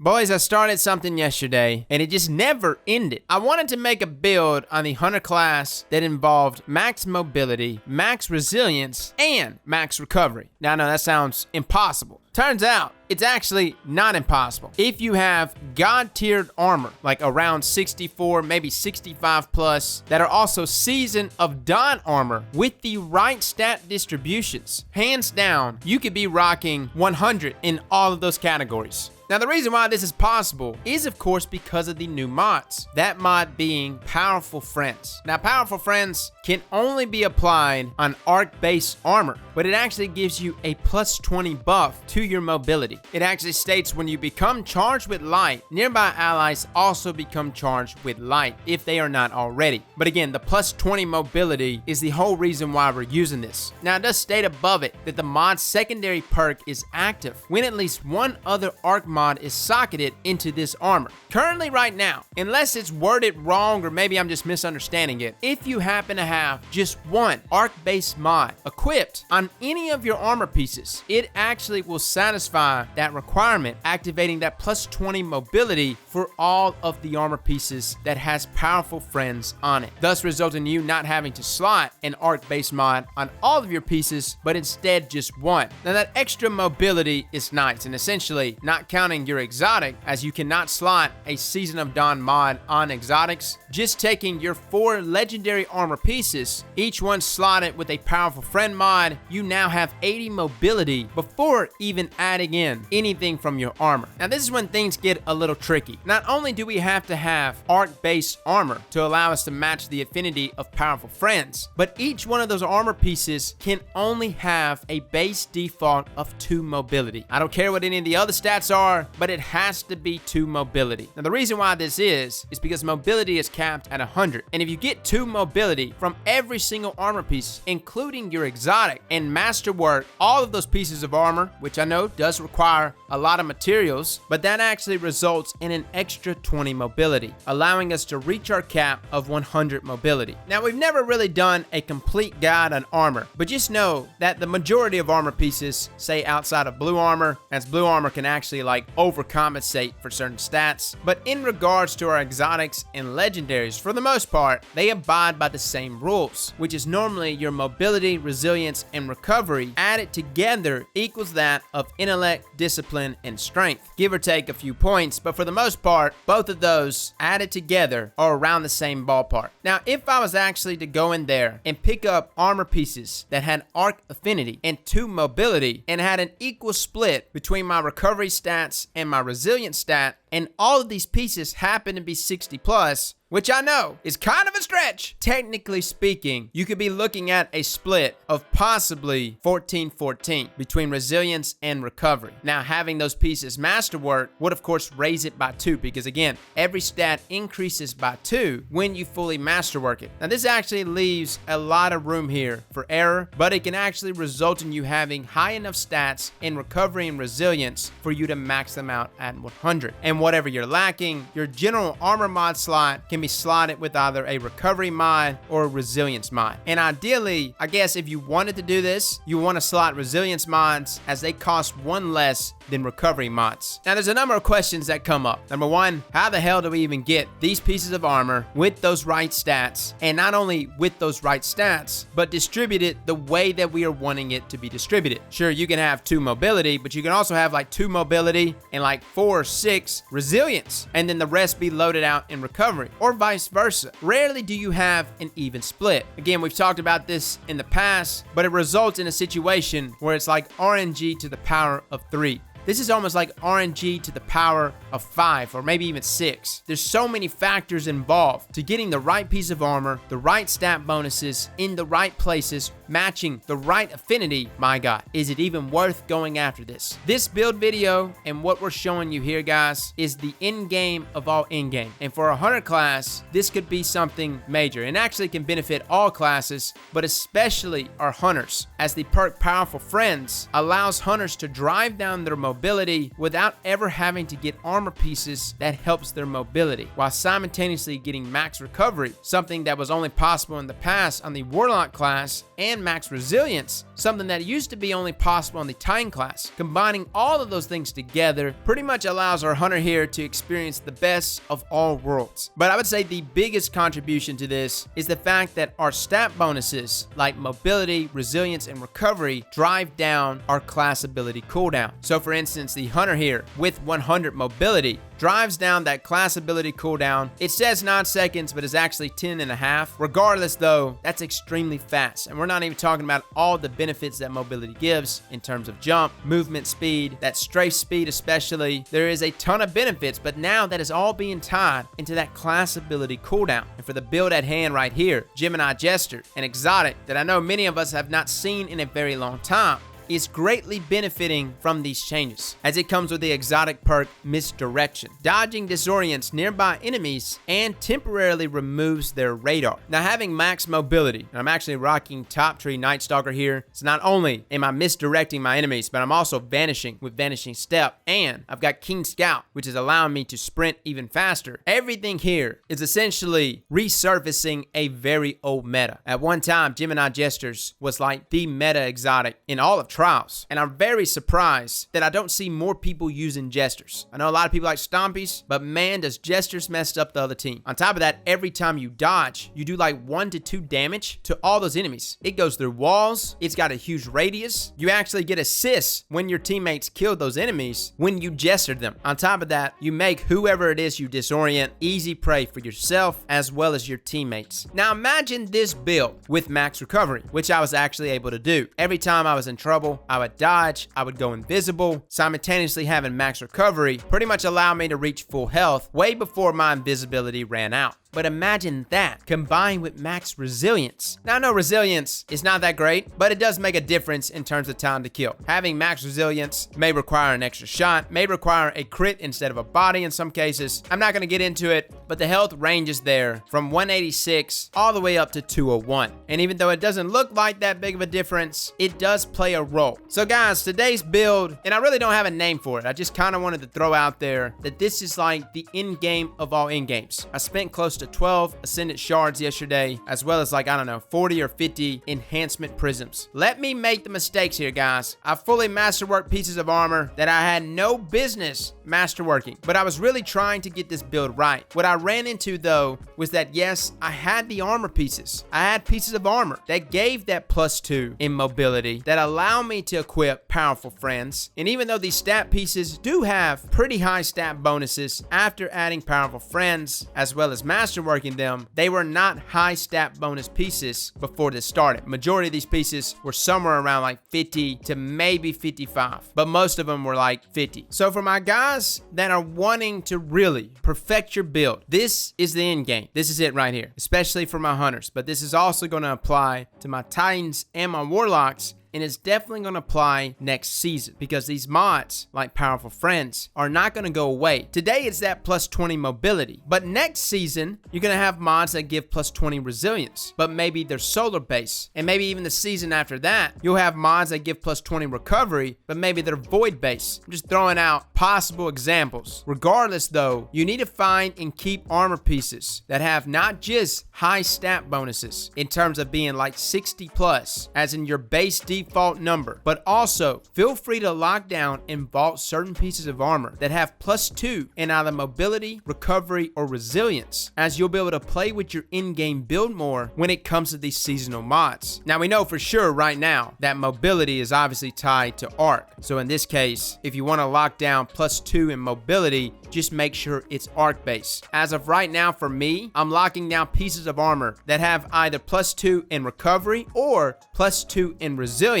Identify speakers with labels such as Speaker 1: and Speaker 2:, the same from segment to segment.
Speaker 1: Boys, I started something yesterday, and it just never ended. I wanted to make a build on the Hunter class that involved max mobility, max resilience, and max recovery. Now, I know that sounds impossible. Turns out, it's actually not impossible. If you have god-tiered armor, like around 64, maybe 65 plus, that are also Season of Dawn armor with the right stat distributions, hands down, you could be rocking 100 in all of those categories. Now, the reason why this is possible is, of course, because of the new mods. That mod being Powerful Friends. Now, Powerful Friends can only be applied on arc-based armor, but it actually gives you a plus 20 buff to your mobility. It actually states when you become charged with light, nearby allies also become charged with light if they are not already. But again, the plus 20 mobility is the whole reason why we're using this. Now, it does state above it that the mod's secondary perk is active when at least one other arc mod is socketed into this armor. Currently right now, unless it's worded wrong or maybe I'm just misunderstanding it, if you happen to have just one arc-based mod equipped on any of your armor pieces, it actually will satisfy that requirement, activating that plus 20 mobility for all of the armor pieces that has Powerful Friends on it, thus resulting in you not having to slot an arc-based mod on all of your pieces, but instead just one. Now, that extra mobility is nice, and essentially not counting your exotic, as you cannot slot a Season of Dawn mod on exotics, just taking your 4 legendary armor pieces, each one slotted with a Powerful Friend mod, you now have 80 mobility before even adding in anything from your armor. Now, this is when things get a little tricky. Not only do we have to have arc-based armor to allow us to match the affinity of Powerful Friends, but each one of those armor pieces can only have a base default of 2 mobility. I don't care what any of the other stats are, but it has to be 2 mobility. Now, the reason why this is because mobility is capped at 100. And if you get 2 mobility from every single armor piece, including your exotic and masterwork, all of those pieces of armor, which I know does require a lot of materials, but that actually results in an extra 20 mobility, allowing us to reach our cap of 100 mobility. Now, we've never really done a complete guide on armor, but just know that the majority of armor pieces, say outside of blue armor, as blue armor can actually like overcompensate for certain stats, but in regards to our exotics and legendaries, for the most part, they abide by the same rules, which is normally your mobility, resilience, and recovery added together equals that of intellect, discipline, and strength. Give or take a few points, but for the most part, both of those added together are around the same ballpark. Now, if I was actually to go in there and pick up armor pieces that had arc affinity and 2 mobility and had an equal split between my recovery stats and my resilience stat, and all of these pieces happen to be 60 plus, which I know is kind of a stretch. Technically speaking, you could be looking at a split of possibly 14-14 between resilience and recovery. Now, having those pieces masterwork would of course raise it by 2, because again, every stat increases by 2 when you fully masterwork it. Now, this actually leaves a lot of room here for error, but it can actually result in you having high enough stats in recovery and resilience for you to max them out at 100. And whatever you're lacking, your general armor mod slot can be slotted with either a recovery mod or a resilience mod. And ideally, I guess if you wanted to do this, you want to slot resilience mods as they cost 1 less than recovery mods. Now, there's a number of questions that come up. Number 1, how the hell do we even get these pieces of armor with those right stats? And not only with those right stats, but distributed the way that we are wanting it to be distributed. Sure, you can have 2 mobility, but you can also have like 2 mobility and like 4 or 6 resilience, and then the rest be loaded out in recovery, or vice versa. Rarely do you have an even split. Again, we've talked about this in the past, but it results in a situation where it's like RNG to the power of 3. This is almost like RNG to the power of 5 or maybe even 6. There's so many factors involved to getting the right piece of armor, the right stat bonuses in the right places, matching the right affinity. My God, is it even worth going after this? This build video and what we're showing you here, guys, is the end game of all end game. And for a hunter class, this could be something major and actually can benefit all classes, but especially our hunters, as the perk Powerful Friends allows hunters to drive down their mobility mobility without ever having to get armor pieces that helps their mobility, while simultaneously getting max recovery, something that was only possible in the past on the Warlock class, and max resilience, something that used to be only possible on the Titan class. Combining all of those things together pretty much allows our hunter here to experience the best of all worlds. But I would say the biggest contribution to this is the fact that our stat bonuses like mobility, resilience, and recovery drive down our class ability cooldown. So for instance, the hunter here with 100 mobility drives down that class ability cooldown. It says 9 seconds, but it's actually 10.5. Regardless though, that's extremely fast. And we're not even talking about all the benefits that mobility gives in terms of jump, movement speed, that strafe speed especially. There is a ton of benefits, but now that is all being tied into that class ability cooldown. And for the build at hand right here, Gemini Jester, an exotic that I know many of us have not seen in a very long time, is greatly benefiting from these changes, as it comes with the exotic perk Misdirection. Dodging disorients nearby enemies and temporarily removes their radar. Now, having max mobility, and I'm actually rocking Top Tree Night Stalker here, so not only am I misdirecting my enemies, but I'm also vanishing with Vanishing Step, and I've got King Scout, which is allowing me to sprint even faster. Everything here is essentially resurfacing a very old meta. At one time, Gemini Jesters was like the meta exotic in all of Trials, and I'm very surprised that I don't see more people using Jesters. I know a lot of people like Stompies, but man, does Jesters messed up the other team. On top of that, every time you dodge, you do like 1 to 2 damage to all those enemies. It goes through walls, it's got a huge radius. You actually get assists when your teammates kill those enemies when you Jester them. On top of that, you make whoever it is you disorient easy prey for yourself as well as your teammates. Now imagine this build with max recovery, which I was actually able to do. Every time I was in trouble, I would dodge, I would go invisible. Simultaneously having max recovery pretty much allowed me to reach full health way before my invisibility ran out. But imagine that combined with max resilience. Now I know resilience is not that great, but it does make a difference in terms of time to kill. Having max resilience may require an extra shot, may require a crit instead of a body in some cases. I'm not going to get into it, but the health ranges there from 186 all the way up to 201. And even though it doesn't look like that big of a difference, it does play a role. So guys, today's build, and I really don't have a name for it, I just kind of wanted to throw out there that this is like the end game of all end games. I spent close to 12 ascendant shards yesterday, as well as like, I don't know, 40 or 50 enhancement prisms. Let me make the mistakes here, guys. I fully masterworked pieces of armor that I had no business masterworking, but I was really trying to get this build right. What I ran into though was that yes, I had the armor pieces. I had pieces of armor that gave that +2 in mobility that allow me to equip powerful friends. And even though these stat pieces do have pretty high stat bonuses after adding powerful friends as well as masterworking them, they were not high stat bonus pieces before this started. Majority of these pieces were somewhere around like 50 to maybe 55, but most of them were like 50. So for my guys that are wanting to really perfect your build, this is the end game. This is it right here, especially for my hunters, but this is also going to apply to my Titans and my Warlocks. And it's definitely going to apply next season because these mods, like Powerful Friends, are not going to go away. Today, it's that +20 mobility. But next season, you're going to have mods that give +20 resilience, but maybe they're solar based. And maybe even the season after that, you'll have mods that give +20 recovery, but maybe they're void based. I'm just throwing out possible examples. Regardless, though, you need to find and keep armor pieces that have not just high stat bonuses in terms of being like 60+, as in your base default number, but also feel free to lock down and vault certain pieces of armor that have +2 in either mobility, recovery, or resilience, as you'll be able to play with your in-game build more when it comes to these seasonal mods. Now we know for sure right now that mobility is obviously tied to arc. So in this case, if you want to lock down +2 in mobility, just make sure it's arc based. As of right now for me, I'm locking down pieces of armor that have either +2 in recovery or +2 in resilience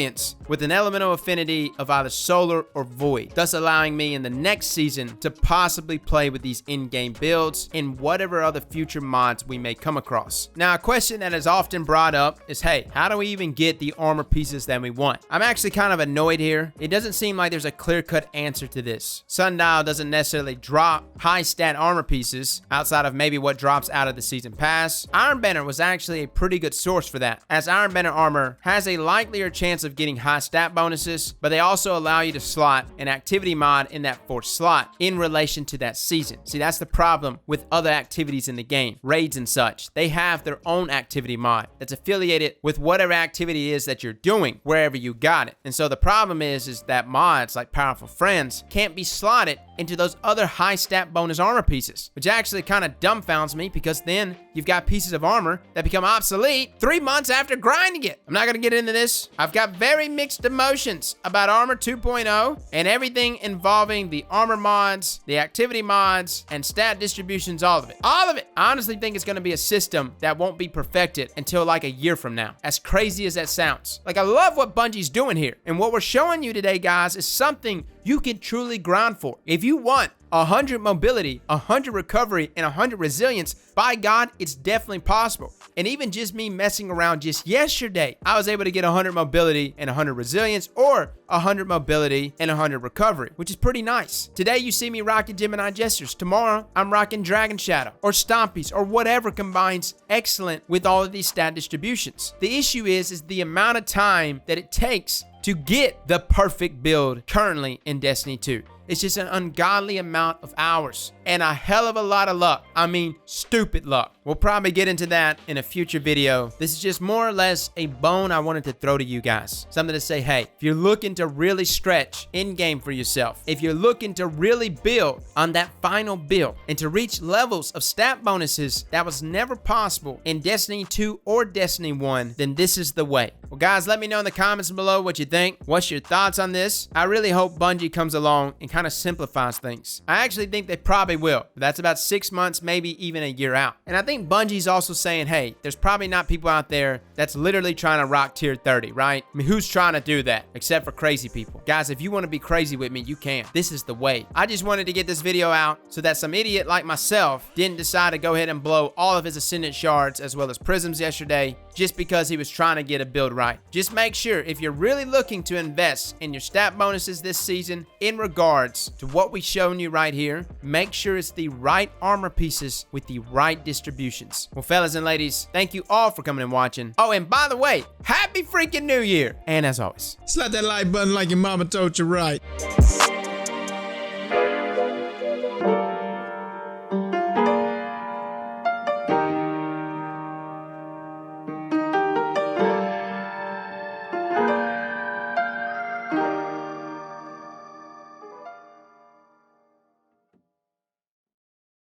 Speaker 1: with an elemental affinity of either solar or void, thus allowing me in the next season to possibly play with these in-game builds and whatever other future mods we may come across. Now, a question that is often brought up is, hey, how do we even get the armor pieces that we want? I'm actually kind of annoyed here. It doesn't seem like there's a clear-cut answer to this. Sundial doesn't necessarily drop drop high stat armor pieces outside of maybe what drops out of the season pass. Ironbender was actually a pretty good source for that, as Ironbender armor has a likelier chance of getting high stat bonuses, but they also allow you to slot an activity mod in that 4th slot in relation to that season. See, that's the problem with other activities in the game, raids and such. They have their own activity mod that's affiliated with whatever activity it is that you're doing wherever you got it. And so the problem is that mods like Powerful Friends can't be slotted into those other high stat bonus armor pieces, which actually kind of dumbfounds me, because then you've got pieces of armor that become obsolete 3 months after grinding it. I'm not going to get into this. I've got very mixed emotions about Armor 2.0 and everything involving the armor mods, the activity mods, and stat distributions, all of it. All of it. I honestly think it's going to be a system that won't be perfected until like a year from now. As crazy as that sounds. Like, I love what Bungie's doing here. And what we're showing you today, guys, is something you can truly grind for. If you want 100 mobility, 100 recovery, and 100 resilience, by God, it's definitely possible. And even just me messing around just yesterday, I was able to get 100 mobility and 100 resilience, or 100 mobility and 100 recovery, which is pretty nice. Today, you see me rocking Gemini Gestures. Tomorrow, I'm rocking Dragon Shadow, or Stompies, or whatever combines excellent with all of these stat distributions. The issue is the amount of time that it takes to get the perfect build currently in Destiny 2. It's just an ungodly amount of hours and a hell of a lot of luck. I mean, stupid luck. We'll probably get into that in a future video. This is just more or less a bone I wanted to throw to you guys. Something to say, hey, if you're looking to really stretch in-game for yourself, if you're looking to really build on that final build and to reach levels of stat bonuses that was never possible in Destiny 2 or Destiny 1, then this is the way. Well, guys, let me know in the comments below what you think. What's your thoughts on this? I really hope Bungie comes along and kind of simplifies things. I actually think they probably will. That's about 6 months, maybe even a year out. And I think Bungie's also saying, hey, there's probably not people out there that's literally trying to rock tier 30, right? I mean, who's trying to do that except for crazy people? Guys, if you want to be crazy with me, you can. This is the way. I just wanted to get this video out so that some idiot like myself didn't decide to go ahead and blow all of his ascendant shards as well as prisms yesterday just because he was trying to get a build right. Just make sure, if you're really looking to invest in your stat bonuses this season in regards to what we've shown you right here, make sure it's the right armor pieces with the right distributions. Well, fellas and ladies, thank you all for coming and watching. Oh, and by the way, happy freaking New Year! And as always,
Speaker 2: slap that like button like your mama told you right.